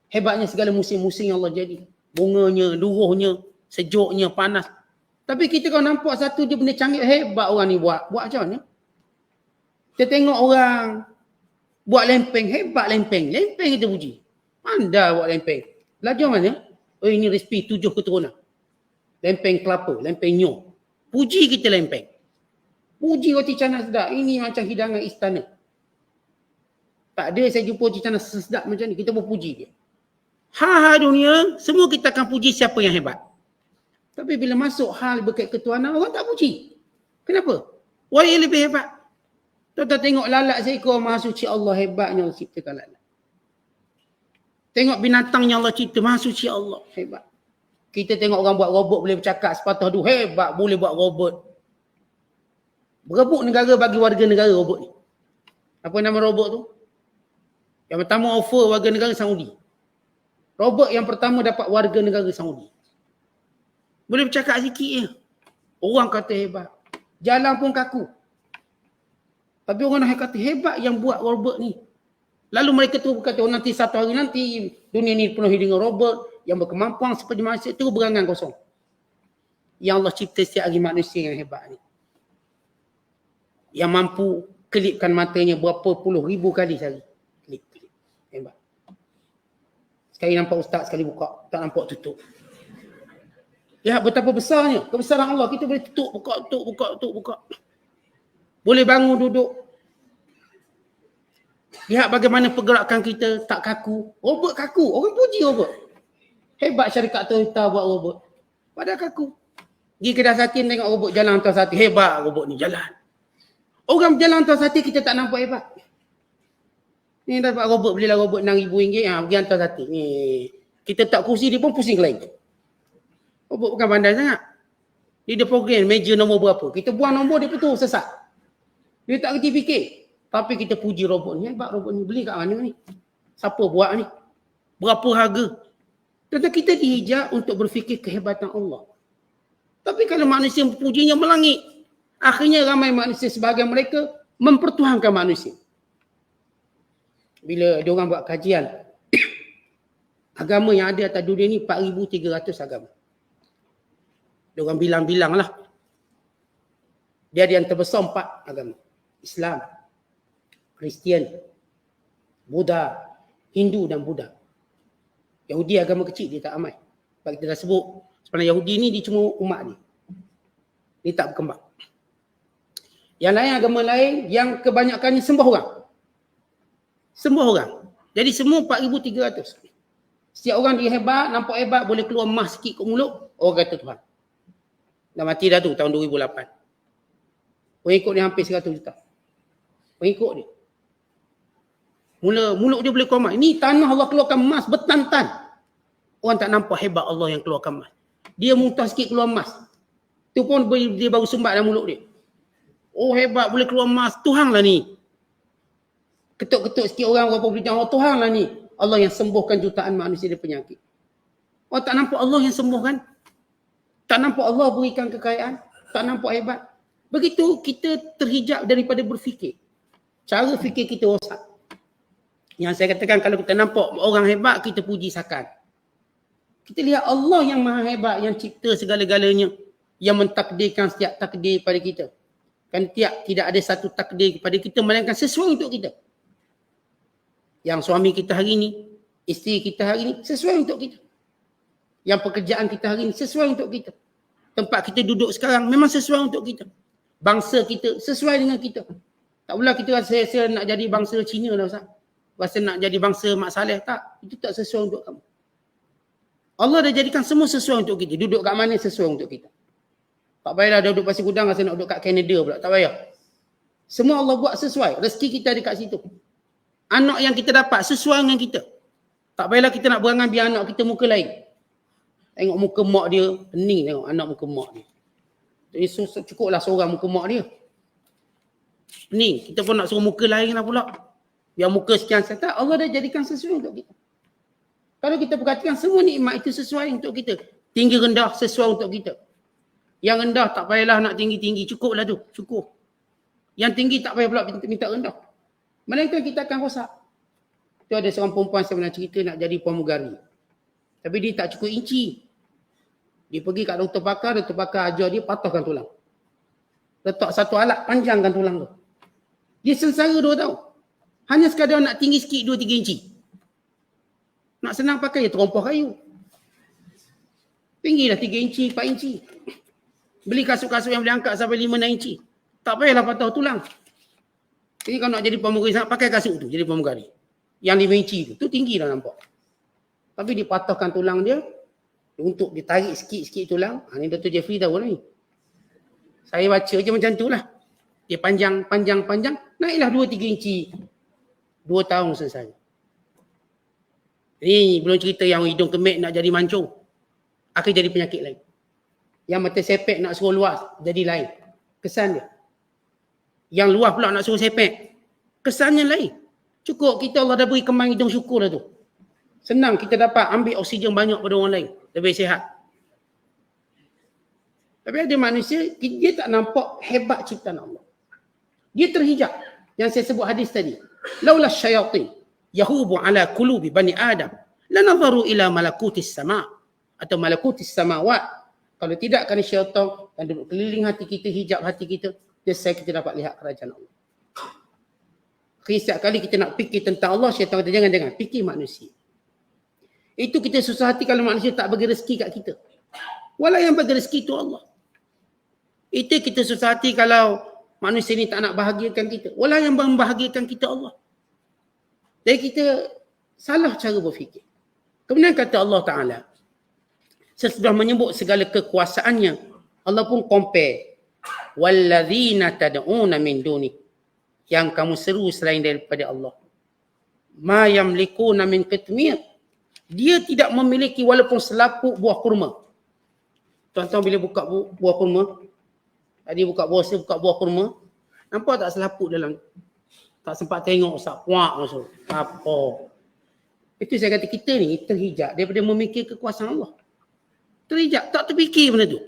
B: Hebatnya segala musim-musim yang Allah jadi. Bunganya, luruhnya, sejuknya, panas. Tapi kita kalau nampak satu dia benda canggih, hebat orang ni buat. Buat macam mana? Kita tengok orang buat lempeng, hebat lempeng. Lempeng kita puji. Pandai buat lempeng. Belajar mana? Oh ini resipi 7 keturunan. Lempeng kelapa, lempeng nyoh. Puji kita lempeng. Puji roti canai sedap. Ini macam hidangan istana. Tak ada saya jumpa roti canai sedap macam ni. Kita pun puji dia. Hal-hal dunia, semua kita akan puji siapa yang hebat. Tapi bila masuk hal berkait ketuhanan, orang tak puji. Kenapa? Orang yang lebih hebat. Tuan-tuan tengok lalat seekor maha suci Allah hebatnya Allah ciptakan lalat. Tengok binatang yang Allah cipta, maha suci Allah hebat. Kita tengok orang buat robot boleh bercakap sepatah dua, hebat boleh buat robot. Berebut negara bagi warga negara robot ni. Apa nama robot tu? Yang pertama offer warga negara Saudi. Robot yang pertama dapat warga negara Saudi. Boleh bercakap sikit je. Orang kata hebat. Jalan pun kaku. Tapi orang nak kata hebat yang buat robot ni. Lalu mereka tu berkata, oh nanti satu hari nanti dunia ni penuhi dengan robot yang berkemampuan seperti manusia, itu berangan kosong. Yang Allah cipta setiap hari manusia yang hebat ni. Yang mampu kelipkan matanya berapa puluh ribu kali sehari. Kelip. Hebat. Sekali nampak ustaz, sekali buka. Tak nampak tutup. Lihat betapa besarnya. Kebesaran Allah. Kita boleh tutup, buka. Boleh bangun, duduk. Lihat bagaimana pergerakan kita tak kaku. Robot kaku. Orang puji robot. Hebat syarikat Toyota buat robot. Padahal kaku. Pergi kedai sate tengok robot jalan hantar sate. Hebat robot ni jalan. Orang berjalan hantar sate kita tak nampak hebat. Ni dapat robot, belilah robot RM6,000. Pergi hantar sate. Ni. Kita tak kursi dia pun pusing lain. Robot bukan pandai sangat. Dia program meja nombor berapa. Kita buang nombor dia betul sesat. Dia tak kerti fikir. Tapi kita puji robot ni. Hebat robot ni. Beli kat mana ni? Siapa buat ni? Berapa harga? Tetapi kita dihijab untuk berfikir kehebatan Allah. Tapi kalau manusia pujinya melangit. Akhirnya ramai manusia sebahagian mereka mempertuhankan manusia. Bila diorang buat kajian. Agama yang ada atas dunia ni 4,300 agama. Diorang bilang-bilang lah. Dia ada yang terbesar 4 agama. Islam, Kristian, Buddha, Hindu dan Buddha. Yahudi agama kecil, dia tak ramai. Sebab kita dah sebut, sebenarnya Yahudi ni dia cuma umat ni. Dia tak berkembang. Yang lain, agama lain, yang kebanyakannya sembah orang. Sembah orang. Jadi semua 4,300. Setiap orang dia hebat, nampak hebat, boleh keluar emas sikit kat mulut, orang kata Tuhan. Dah mati dah tu tahun 2008. Pengikut dia hampir 100 juta. Pengikut dia. Mulut dia boleh keluar emas. Ini tanah Allah keluarkan emas bertantan. Orang tak nampak hebat Allah yang keluarkan emas. Dia muntah sikit keluar emas. Tu pun dia baru sumbat dalam mulut dia. Oh hebat boleh keluar emas. Tuhan lah ni. Ketuk-ketuk sikit orang berapa puluh jam. Oh Tuhan lah ni. Allah yang sembuhkan jutaan manusia dari penyakit. Oh tak nampak Allah yang sembuhkan. Tak nampak Allah berikan kekayaan. Tak nampak hebat. Begitu kita terhijab daripada berfikir. Cara fikir kita rosak. Yang saya katakan kalau kita nampak orang hebat, kita puji sakan. Kita lihat Allah yang maha hebat, yang cipta segala-galanya. Yang mentakdirkan setiap takdir pada kita. Kan tidak ada satu takdir kepada kita, melainkan sesuai untuk kita. Yang suami kita hari ini, isteri kita hari ini, sesuai untuk kita. Yang pekerjaan kita hari ini, sesuai untuk kita. Tempat kita duduk sekarang, memang sesuai untuk kita. Bangsa kita, sesuai dengan kita. Tak pula kita rasa nak jadi bangsa Cina lah Ustaz. Rasa nak jadi bangsa Mak Saleh. Tak, itu tak sesuai untuk kamu. Allah dah jadikan semua sesuai untuk kita. Duduk kat mana sesuai untuk kita. Tak payahlah duduk Pasir Gudang rasa nak duduk kat Canada pula. Tak payah. Semua Allah buat sesuai. Rezeki kita ada kat situ. Anak yang kita dapat sesuai dengan kita. Tak payahlah kita nak berangan biar anak kita muka lain. Tengok muka mak dia, pening tengok anak muka mak dia. Jadi cukuplah seorang muka mak dia. Pening, kita pun nak suruh muka lain lah pula. Biar muka sekian tak, Allah dah jadikan sesuai untuk kita. Kalau kita perhatikan semua nikmat itu sesuai untuk kita. Tinggi rendah sesuai untuk kita. Yang rendah tak payahlah nak tinggi-tinggi, cukuplah tu, cukup. Yang tinggi tak payah pula minta rendah. Melainkan kita akan rosak. Tu ada seorang perempuan saya pernah cerita nak jadi pramugari. Tapi dia tak cukup inci. Dia pergi kat doktor pakar ajar dia patahkan tulang. Letak satu alat, panjangkan tulang tu. Dia sengsara 2 tahun. Hanya sekadar nak tinggi sikit 2-3 inci. Nak senang pakai, dia terompah kayu. Tinggi dah 3 inci, 4 inci. Beli kasut-kasut yang boleh angkat sampai 5-6 inci. Tak payahlah patah tulang. Jadi kalau nak jadi pramugari, pakai kasut tu jadi pramugari. Yang 5 inci tu, tu tinggi dah nampak. Tapi dipatahkan tulang dia, untuk ditarik sikit-sikit tulang. Ni Dr. Jeffrey tahu lah ni. Saya baca je macam tu lah. Dia panjang, naiklah 2-3 inci. 2 tahun selesai. Ni belum cerita yang hidung kemik nak jadi mancung. Akan jadi penyakit lain. Yang mata sepek nak suruh luas, jadi lain. Kesan dia. Yang luas pula nak suruh sepek. Kesannya lain. Cukup kita Allah dah beri kemang hidung, syukur dah tu. Senang kita dapat ambil oksigen banyak pada orang lain. Lebih sihat. Tapi ada manusia, dia tak nampak hebat ciptaan Allah. Dia terhijab. Yang saya sebut hadis tadi. Laula syayatin yahubu ala qulubi bani Adam lanadharu ila malakutis sama atau malakutis samawat. Kalau tidak kerana syaitan yang duduk keliling hati kita, hijab hati kita, biasa kita dapat lihat kerajaan Allah. Setiap kali kita nak fikir tentang Allah, syaitan kata jangan fikir manusia. Itu kita susah hati kalau manusia tak bagi rezeki kat kita. Walau yang bagi rezeki itu Allah. Itu kita susah hati kalau manusia ni tak nak bahagiakan kita. Walau yang membahagiakan kita Allah. Jadi kita salah cara berfikir. Kemudian kata Allah Ta'ala, sesudah menyebut segala kekuasaannya, Allah pun compare. Walladzina tad'una min duni. Yang kamu seru selain daripada Allah. Ma yamlikuna min qitmir. Dia tidak memiliki walaupun selaput buah kurma. Tuan-tuan bila buka buah kurma, tadi buka buah kurma, nampak tak selaput dalam? Tak sempat tengok Ustaz, puak masuk. Apa? Itu saya kata kita ni terhijab daripada memikir kekuasaan Allah. Terhijab, tak terfikir benda tu.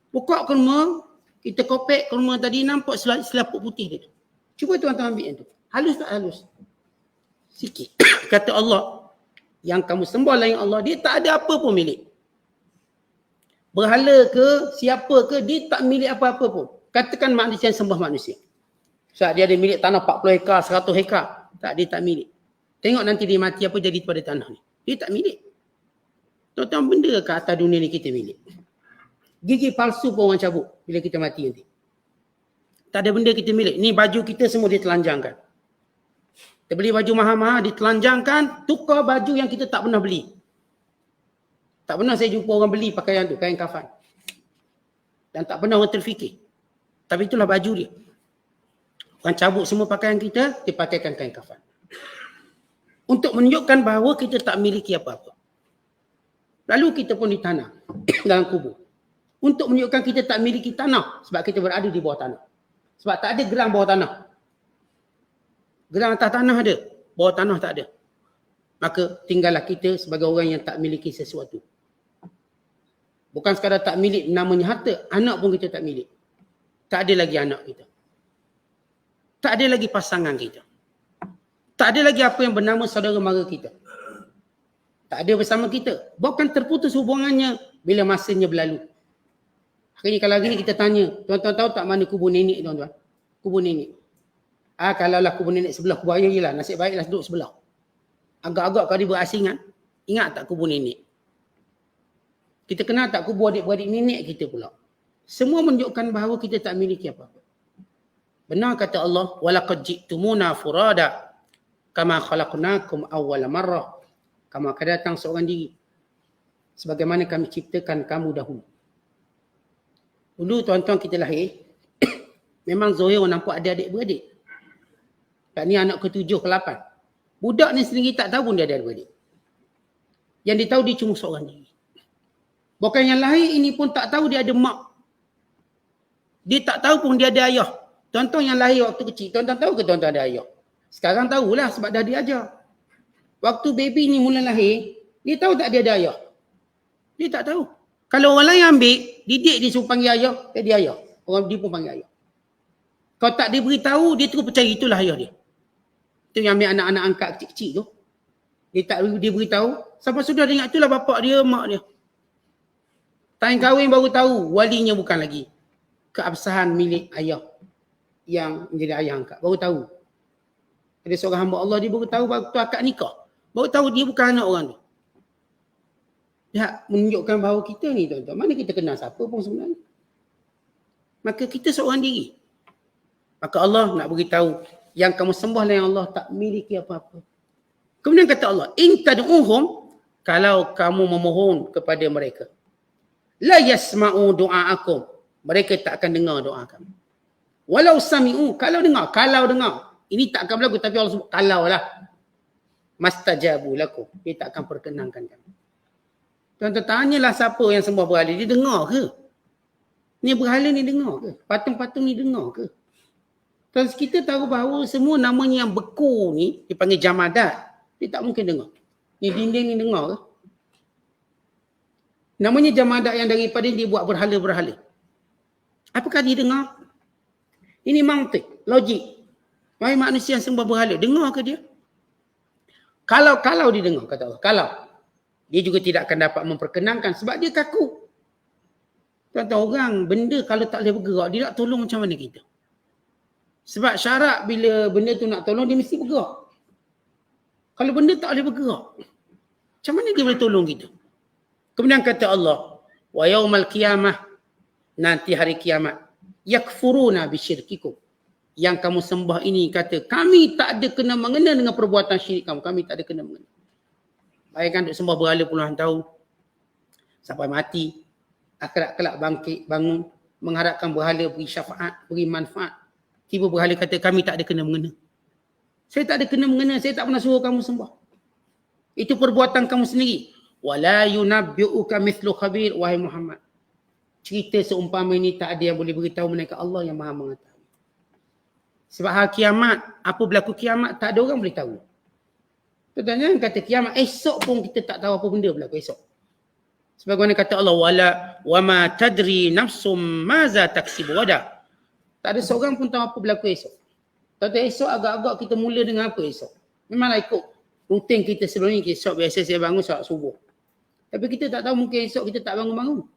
B: Buka kurma, kita kopek kurma tadi, nampak selaput putih dia. Cuba tuan-tuan ambil yang tu. Halus tak halus? Sikit. Kata Allah, yang kamu sembah lain Allah, dia tak ada apa pun milik. Berhala ke, siapa ke, dia tak milik apa-apa pun. Katakan manusia yang sembah manusia. Sebab dia ada milik tanah 40 hektar, 100 hektar. Tak, dia tak milik. Tengok nanti dia mati apa jadi pada tanah ni. Dia tak milik. Tuan-tuan, benda ke atas dunia ni kita milik? Gigi palsu pun orang cabut bila kita mati nanti. Tak ada benda kita milik. Ni baju kita semua ditelanjangkan. Kita beli baju mahal-mahal, ditelanjangkan, tukar baju yang kita tak pernah beli. Tak pernah saya jumpa orang beli pakaian tu, kain kafan. Dan tak pernah orang terfikir. Tapi itulah baju dia. Orang cabut semua pakaian kita, dia pakaikan kain kafan. Untuk menunjukkan bahawa kita tak miliki apa-apa. Lalu kita pun ditanam dalam kubur. Untuk menunjukkan kita tak miliki tanah sebab kita berada di bawah tanah. Sebab tak ada gerang bawah tanah. Gerang atas tanah ada, bawah tanah tak ada. Maka tinggallah kita sebagai orang yang tak miliki sesuatu. Bukan sekadar tak milik namanya harta, anak pun kita tak milik. Tak ada lagi anak kita. Tak ada lagi pasangan kita. Tak ada lagi apa yang bernama saudara mara kita. Tak ada bersama kita. Bahkan terputus hubungannya bila masanya berlalu. Hari ni kalau hari ni kita tanya, tuan-tuan tahu tak mana kubur nenek tuan-tuan? Kubur nenek. Kalaulah kubur nenek sebelah kubur ayah je lah. Nasib baiklah duduk sebelah. Agak-agak kalau dia berasingan, ingat tak kubur nenek? Kita kenal tak kubur adik-beradik nenek kita pula? Semua menunjukkan bahawa kita tak miliki apa-apa. Benar kata Allah, walaqad ji'tumuna furada kama khalaqnakum awwala marrah. Kamu akan datang seorang diri sebagaimana kami ciptakan kamu dahulu. Dulu tuan-tuan kita lahir, memang Zohir nampak ada adik-beradik. Kat ni anak ke-7, ke-8. Budak ni sendiri tak tahu pun dia ada adik. Yang dia tahu dia cuma seorang diri. Bukan yang lahir ini pun tak tahu dia ada mak. Dia tak tahu pun dia ada ayah. Tuan-tuan yang lahir waktu kecil, tuan-tuan tahu ke tuan-tuan ada ayah? Sekarang tahulah sebab dah diajar. Waktu baby ni mula lahir, dia tahu tak dia ada ayah? Dia tak tahu. Kalau orang lain ambil, didik dia suruh panggil ayah, dia ayah. Orang dia pun panggil ayah. Kalau tak dia beritahu, dia terus percaya itulah ayah dia. Itu yang ambil anak-anak angkat kecil-kecil tu. Dia beritahu, sampai sudah dia ingat itulah bapak dia, mak dia. Time kahwin baru tahu, walinya bukan lagi keabsahan milik ayah yang menjadi ayah angkat. Baru tahu. Ada seorang hamba Allah, dia baru tahu waktu akad nikah. Baru tahu dia bukan anak orang tu. Dia menunjukkan bahawa kita ni tuan-tuan, mana kita kenal siapa pun sebenarnya. Maka kita seorang diri. Maka Allah nak beritahu, yang kamu sembah lain Allah tak miliki apa-apa. Kemudian kata Allah, in tad'uhum, kalau kamu memohon kepada mereka, la yasma'u du'aakum, mereka tak akan dengar doa kamu. Walau sami'u, kalau dengar. Ini tak akan berlaku, tapi Allah sebut kalau lah. Mastajabu lakum, dia tak akan perkenankan kamu. Tuan-tuan tanyalah siapa yang sembah berhala, dia dengar ke? Ni berhala ni dengar ke? Patung-patung ni dengar ke? Tuan, kita tahu bahawa semua namanya yang beku ni, dipanggil jamadat, dia tak mungkin dengar. Ni dinding ni dengar ke? Namanya jamadat yang daripada dia buat berhala-berhala. Apakah dia dengar? Ini mantik, logik. Wahai manusia yang sembah berhala, dengar ke dia? Kalau dia dengar, kata Allah, kalau. Dia juga tidak akan dapat memperkenankan sebab dia kaku. Tuan-tuan, orang, benda kalau tak boleh bergerak, dia nak tolong macam mana kita? Sebab syarat bila benda tu nak tolong, dia mesti bergerak. Kalau benda tak boleh bergerak, macam mana dia boleh tolong kita? Kemudian kata Allah, wa yaumal qiyamah, nanti hari kiamat, yakfuruna bisyirkikum. Yang kamu sembah ini kata, kami tak ada kena mengena dengan perbuatan syirik kamu. Kami tak ada kena mengena. Bayangkan duk sembah berhala puluhan tahun, sampai mati, akhirat kelak bangkit, bangun, mengharapkan berhala beri syafaat, beri manfaat. Tiba berhala kata, kami tak ada kena mengena. Saya tak ada kena mengena, saya tak pernah suruh kamu sembah. Itu perbuatan kamu sendiri. Wala yunabbi'uka mithlu khabir, wahai Muhammad. Cerita seumpama ini tak ada yang boleh beritahu melainkan Allah yang Maha mengetahui. Sebab hari kiamat, apa berlaku kiamat, tak ada orang boleh tahu. Tuan-tuan kata kiamat, esok pun kita tak tahu apa benda berlaku esok. Sebagaimana kata Allah, wa ma tadri nafsum maza taksibu ghadan. Tak ada seorang pun tahu apa berlaku esok. Tuan-tuan, esok agak-agak kita mula dengan apa esok? Memanglah ikut rutin kita sebelum ni, esok biasa saya bangun solat subuh. Tapi kita tak tahu, mungkin esok kita tak bangun-bangun.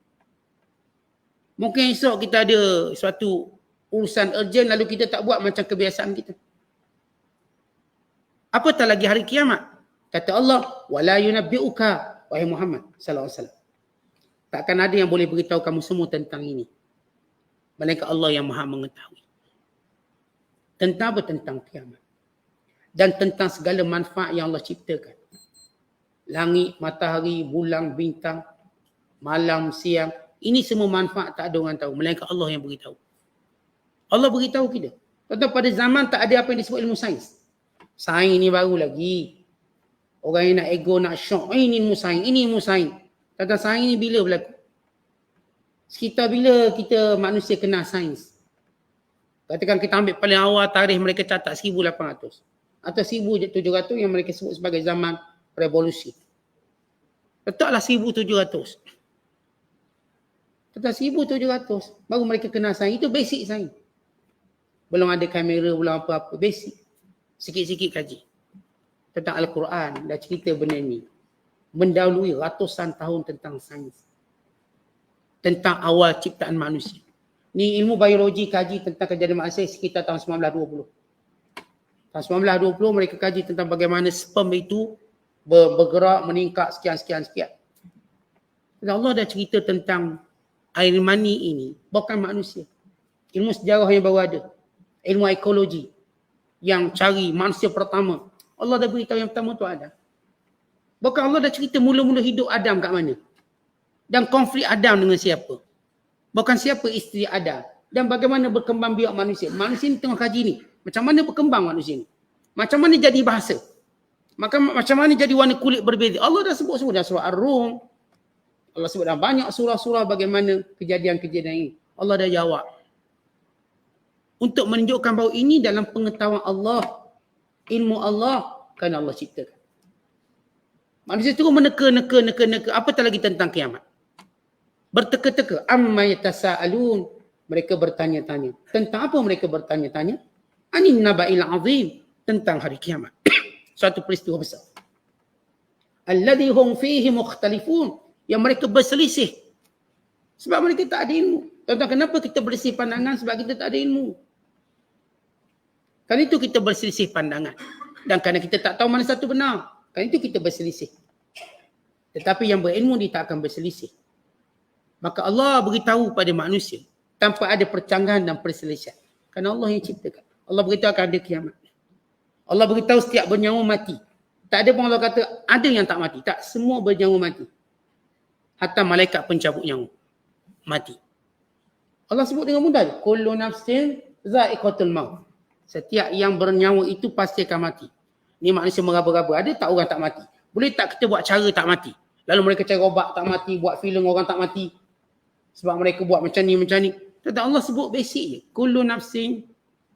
B: Mungkin esok kita ada suatu urusan urgent lalu kita tak buat macam kebiasaan kita. Apatah lagi hari kiamat. Kata Allah, wala yunabbi'uka, wahai Muhammad sallallahu alaihi wasallam. Takkan ada yang boleh beritahu kamu semua tentang ini. Melainkan Allah yang Maha mengetahui. Tentang apa? Tentang kiamat. Dan tentang segala manfaat yang Allah ciptakan. Langit, matahari, bulan, bintang, malam, siang. Ini semua manfaat tak ada orang tahu. Melainkan Allah yang beritahu. Allah beritahu kita. Tentu pada zaman tak ada apa yang disebut ilmu sains. Sains ni baru lagi. Orang yang nak ego, nak syok. Ini ilmu sains, ini ilmu sains. Tentang sains ni bila berlaku? Sekitar bila kita manusia kenal sains? Katakan kita ambil paling awal tarikh mereka catat 1800. Atau 1700 yang mereka sebut sebagai zaman revolusi. Letaklah 1700. Tentang 1700 baru mereka kenal sains. Itu basic sains. Belum ada kamera, belum apa-apa. Basic. Sikit-sikit kaji. Tentang Al-Quran. Dah cerita benda ni. Mendahului ratusan tahun tentang sains. Tentang awal ciptaan manusia. Ni ilmu biologi kaji tentang kejadian manusia sekitar tahun 1920. Tahun 1920 mereka kaji tentang bagaimana sperm itu bergerak, meningkat sekian. Dan Allah dah cerita tentang air mani ini. Bukan manusia. Ilmu sejarah yang baru ada. Ilmu ekologi. Yang cari manusia pertama. Allah dah beritahu yang pertama tu Adam. Bukan Allah dah cerita mula-mula hidup Adam kat mana. Dan konflik Adam dengan siapa. Bukan siapa isteri Adam. Dan bagaimana berkembang biak manusia. Manusia ni tengah kaji ni. Macam mana berkembang manusia ni. Macam mana jadi bahasa? Maka macam mana jadi warna kulit berbeza? Allah dah sebut semua dalam surah Ar-Rum. Allah sebut dalam banyak surah-surah bagaimana kejadian-kejadian ini. Allah dah jawab. Untuk menunjukkan bahawa ini dalam pengetahuan Allah, ilmu Allah, kerana Allah ciptakan. Manusia terus meneka. Apatah lagi tentang kiamat. Berteka-teka. Amma yatasa'alun. Mereka bertanya-tanya. Tentang apa mereka bertanya-tanya? Anin naba'il azim. Tentang hari kiamat. Suatu peristiwa besar. Alladhi hum fihi mukhtalifun. Yang mereka berselisih. Sebab mereka tak ada ilmu. Tentang kenapa kita berselisih pandangan? Sebab kita tak ada ilmu. Kerana itu kita berselisih pandangan. Dan kerana kita tak tahu mana satu benar. Kerana itu kita berselisih. Tetapi yang berilmu dia tak akan berselisih. Maka Allah beritahu pada manusia. Tanpa ada percanggahan dan perselisihan. Kerana Allah yang ciptakan. Allah beritahu akan ada kiamat. Allah beritahu setiap bernyawa mati. Tak ada pun Allah kata ada yang tak mati. Tak, semua bernyawa mati. Hatta malaikat pencabut nyawa mati. Allah sebut dengan mudah. Kullu nafsin za'iqatul maut. Setiap yang bernyawa itu pasti akan mati. Ni manusia meraba-raba. Ada tak orang tak mati? Boleh tak kita buat cara tak mati? Lalu mereka cari obat tak mati, buat filem orang tak mati. Sebab mereka buat macam ni. Tetapi Allah sebut basic je. Kullu nafsin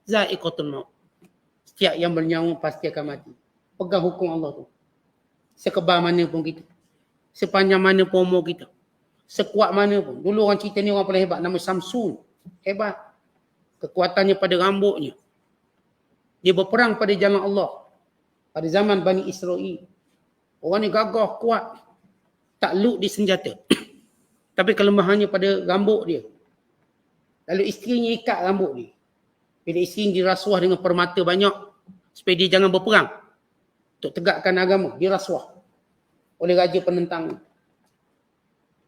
B: za'iqatul maut. Setiap yang bernyawa pasti akan mati. Pegang hukum Allah tu. Sekebal mana pun kita. Sepanjang mana pun umur kita. Sekuat mana pun. Dulu orang cerita ni orang paling hebat. Nama Samsun. Hebat. Kekuatannya pada rambutnya. Dia berperang pada jalan Allah. Pada zaman Bani Israel. Orang ni gagah, kuat. Takluk di senjata. Tapi kelemahannya pada rambut dia. Lalu isterinya ikat rambut dia. Bila isteri dirasuah dengan permata banyak. Supaya dia jangan berperang. Untuk tegakkan agama. Dirasuah oleh raja penentang.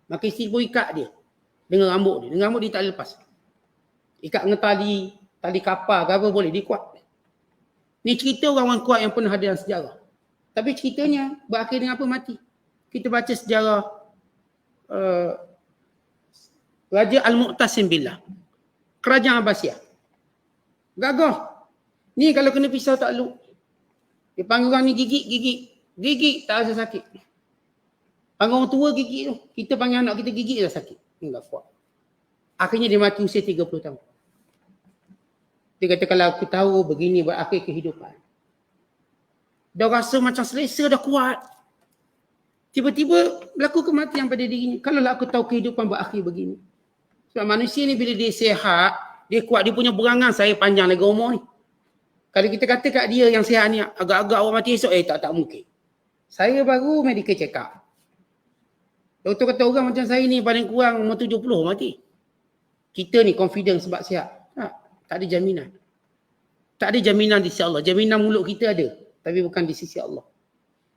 B: Maka isteri pun ikat dia. Dengan rambut dia. Dengan rambut dia tak lepas. Ikat dengan tali kapal ke apa boleh. Dia kuat. Ni cerita orang-orang kuat yang pernah ada dalam sejarah. Tapi ceritanya berakhir dengan apa? Mati. Kita baca sejarah Raja Al-Mu'tasim Billah. Kerajaan Abbasiyah. Gagah. Ni kalau kena pisau tak luk. Dia panggil orang ni gigit. Gigit tak rasa sakit. Panggil orang tua gigit tu. Kita panggil anak kita gigit dah sakit. Enggak kuat. Akhirnya dia mati usia 30 tahun. Dia kata kalau aku tahu begini berakhir kehidupan. Dah rasa macam selesa dah kuat. Tiba-tiba berlaku kematian pada dirinya. Kalau aku tahu kehidupan berakhir begini. Sebab manusia ni bila dia sihat, dia kuat, dia punya berangan saya panjang lagi umur ni. Kalau kita kata kat dia yang sihat ni agak-agak orang mati esok, tak mungkin. Saya baru medical check up. Doktor kata orang macam saya ni paling kurang umur 70 mati. Kita ni confident sebab sihat. Tak ada jaminan. Tak ada jaminan di sisi Allah. Jaminan mulut kita ada. Tapi bukan di sisi Allah.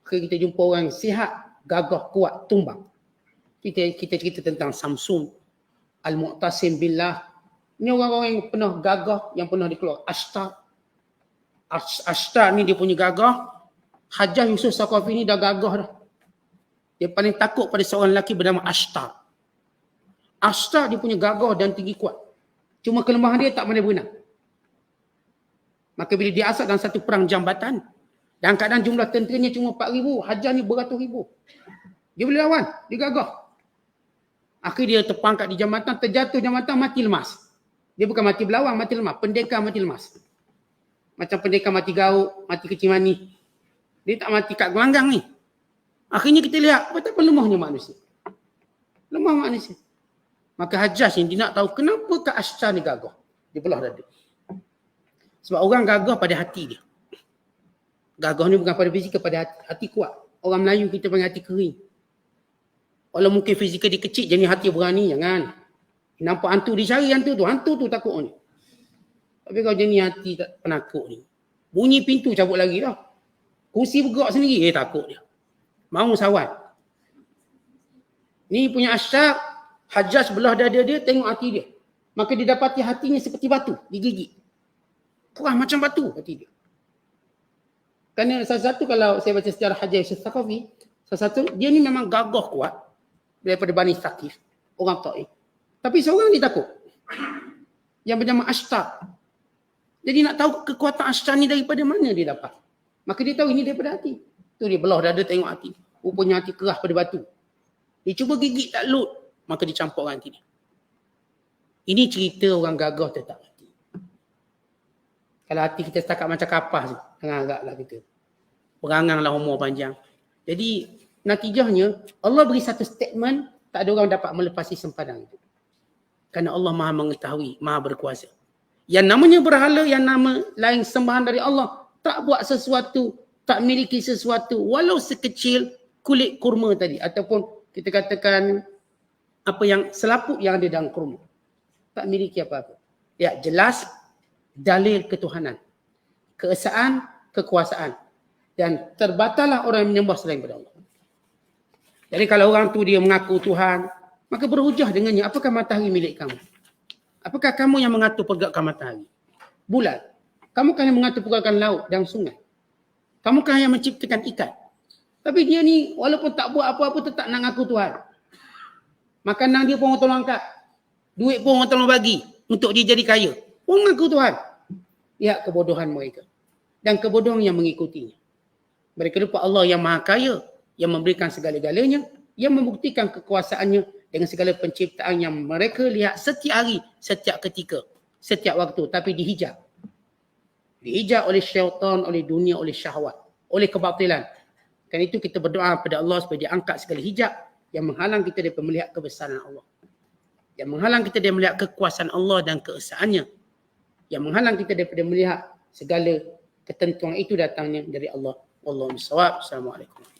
B: Maka kita jumpa orang sihat, gagah, kuat, tumbang. Kita cerita tentang Samsun, Al-Mu'tasim Billah. Ini orang-orang yang pernah gagah, yang pernah dikeluar. Ashtar ni dia punya gagah. Hajjah Yusuf Saqafi ni dah gagah dah. Dia paling takut pada seorang lelaki bernama Ashtar. Ashtar dia punya gagah dan tinggi kuat. Cuma kelemahan dia tak boleh berenang. Maka bila dia asal dalam satu perang jambatan, dalam keadaan jumlah tenteranya cuma 4,000, Hajjah ni beratus ribu. Dia boleh lawan, dia gagah. Akhirnya dia terpangkat di jambatan, terjatuh jambatan, mati lemas. Dia bukan mati berlawan, mati lemas. Pendekar mati lemas. Macam pendekar mati gauk, mati kecil mani. Dia tak mati kat gelanggang ni. Akhirnya kita lihat betapa lemahnya manusia. Lemah manusia. Maka Hajjaj ni dia nak tahu kenapa Kak Ashtar ni gagah. Dia belah dada. Sebab orang gagah pada hati dia. Gagah ni bukan pada fizikal, pada hati kuat. Orang Melayu kita panggil hati kering. Walau mungkin fizikal dia kecil, jadi hati berani, jangan. Nampak hantu dia cari hantu tu takut ni. Tapi kalau jenis hati tak penakut ni. Bunyi pintu cabut lagi dah. Kursi bergerak sendiri, takut dia. Mau sawan. Ni punya Ashtar, Hajjaj belah dada dia, tengok hati dia. Maka dia dapati hatinya seperti batu, digigit. Perah macam batu hati dia. Kerana salah satu kalau saya baca sejarah Hajjaj Yusuf Saqafi, salah satu, dia ni memang gagah kuat daripada Bani Thaqif, orang Taif. Tapi seorang dia takut. Yang bernama Ashtar. Jadi nak tahu kekuatan Ashtar ni daripada mana dia dapat. Maka dia tahu ini daripada hati. Tu dia belah dada tengok hati. Rupanya hati kerah pada batu. Dia cuba gigit tak lut, maka dicampurkan hati dia. Ini cerita orang gagah tetap hati. Kalau hati kita setakat macam kapas, jangan agaklah kita. Beranganglah umur panjang. Jadi natijahnya Allah beri satu statement, tak ada orang dapat melepasi sempadan itu. Kerana Allah Maha mengetahui, Maha berkuasa. Yang namanya berhala, yang nama lain sembahan dari Allah, tak buat sesuatu, tak miliki sesuatu, walau sekecil kulit kurma tadi, ataupun kita katakan apa yang selaput yang ada dalam kurma. Tak miliki apa-apa. Ya, jelas dalil ketuhanan, keesaan, kekuasaan. Dan terbatallah orang yang menyembah selain daripada Allah. Jadi kalau orang tu dia mengaku Tuhan, maka berhujah dengannya, apakah matahari milik kamu? Apakah kamu yang mengatur pergerakan matahari? Bulan? Kamukah yang mengatur pergerakan laut dan sungai? Kamukah yang menciptakan ikan? Tapi dia ni walaupun tak buat apa-apa tetap nak ngaku Tuhan. Makanan dia pun orang tolong angkat. Duit pun orang tolong bagi untuk dia jadi kaya. Orang ngaku Tuhan. Ya, kebodohan mereka. Dan kebodohan yang mengikutinya. Mereka lupa Allah yang maha kaya, yang memberikan segala-galanya, yang membuktikan kekuasaannya dengan segala penciptaan yang mereka lihat setiap hari, setiap ketika, setiap waktu. Tapi dihijab. Dihijab oleh syaitan, oleh dunia, oleh syahwat, oleh kebatilan. Kerana itu kita berdoa kepada Allah supaya dia angkat segala hijab yang menghalang kita daripada melihat kebesaran Allah. Yang menghalang kita daripada melihat kekuasaan Allah dan keesaannya. Yang menghalang kita daripada melihat segala ketentuan itu datangnya dari Allah. Wallahu a'lam bishawab. Assalamualaikum.